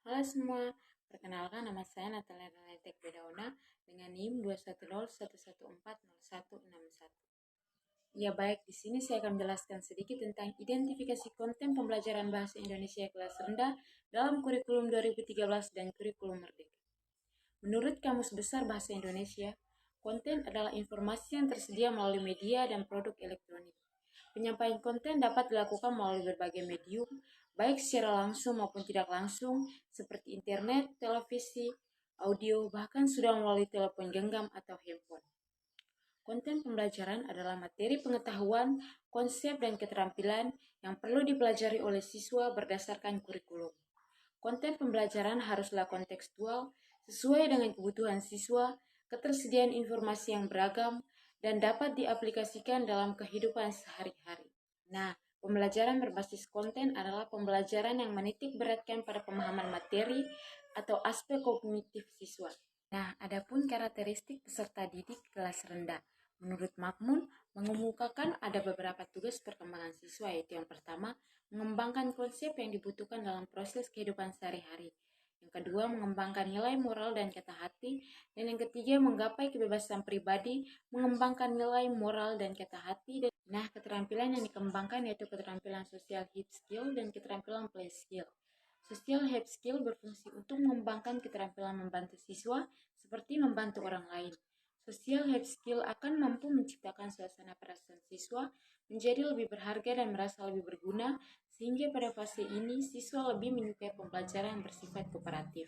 Halo semua, perkenalkan nama saya Natalia Naletek Bedauna dengan NIM 21011140161. Ya baik, di sini saya akan menjelaskan sedikit tentang identifikasi konten pembelajaran bahasa Indonesia kelas rendah dalam kurikulum 2013 dan kurikulum Merdeka. Menurut Kamus Besar Bahasa Indonesia, konten adalah informasi yang tersedia melalui media dan produk elektronik. Penyampaian konten dapat dilakukan melalui berbagai medium, baik secara langsung maupun tidak langsung, seperti internet, televisi, audio, bahkan sudah melalui telepon genggam atau handphone. Konten pembelajaran adalah materi pengetahuan, konsep, dan keterampilan yang perlu dipelajari oleh siswa berdasarkan kurikulum. Konten pembelajaran haruslah kontekstual, sesuai dengan kebutuhan siswa, ketersediaan informasi yang beragam, dan dapat diaplikasikan dalam kehidupan sehari-hari. Nah, pembelajaran berbasis konten adalah pembelajaran yang menitik beratkan pada pemahaman materi atau aspek kognitif siswa. Nah, adapun karakteristik peserta didik kelas rendah. Menurut Makmun, mengemukakan ada beberapa tugas perkembangan siswa, yaitu yang pertama, mengembangkan konsep yang dibutuhkan dalam proses kehidupan sehari-hari. Yang kedua, mengembangkan nilai moral dan kata hati. Dan yang ketiga, menggapai kebebasan pribadi, mengembangkan nilai moral dan kata hati. Nah, keterampilan yang dikembangkan yaitu keterampilan social hip skill dan keterampilan play skill. Social hip skill berfungsi untuk mengembangkan keterampilan membantu siswa seperti membantu orang lain. Social hip skill akan mampu menciptakan suasana perasaan siswa menjadi lebih berharga dan merasa lebih berguna, sehingga pada fase ini siswa lebih menyukai pembelajaran yang bersifat kooperatif.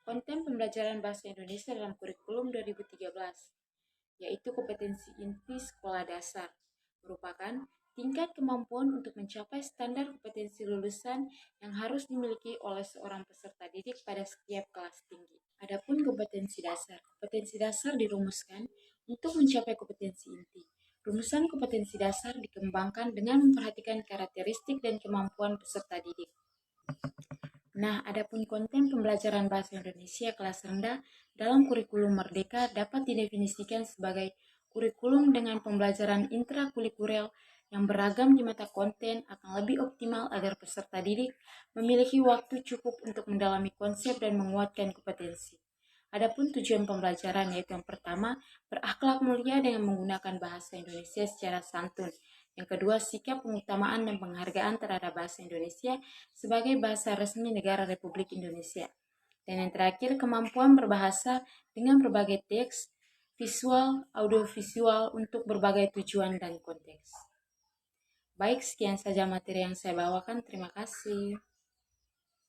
Konten pembelajaran bahasa Indonesia dalam kurikulum 2013, yaitu kompetensi inti sekolah dasar, merupakan tingkat kemampuan untuk mencapai standar kompetensi lulusan yang harus dimiliki oleh seorang peserta didik pada setiap kelas tinggi. Adapun kompetensi dasar dirumuskan untuk mencapai kompetensi inti. Rumusan kompetensi dasar dikembangkan dengan memperhatikan karakteristik dan kemampuan peserta didik. Nah, adapun konten pembelajaran bahasa Indonesia kelas rendah dalam kurikulum Merdeka dapat didefinisikan sebagai kurikulum dengan pembelajaran intrakurikuler yang beragam di mata konten akan lebih optimal agar peserta didik memiliki waktu cukup untuk mendalami konsep dan menguatkan kompetensi. Adapun tujuan pembelajaran yaitu yang pertama, berakhlak mulia dengan menggunakan bahasa Indonesia secara santun. Yang kedua, sikap pengutamaan dan penghargaan terhadap bahasa Indonesia sebagai bahasa resmi negara Republik Indonesia. Dan yang terakhir, kemampuan berbahasa dengan berbagai teks, visual, audiovisual untuk berbagai tujuan dan konteks. Baik, sekian saja materi yang saya bawakan. Terima kasih.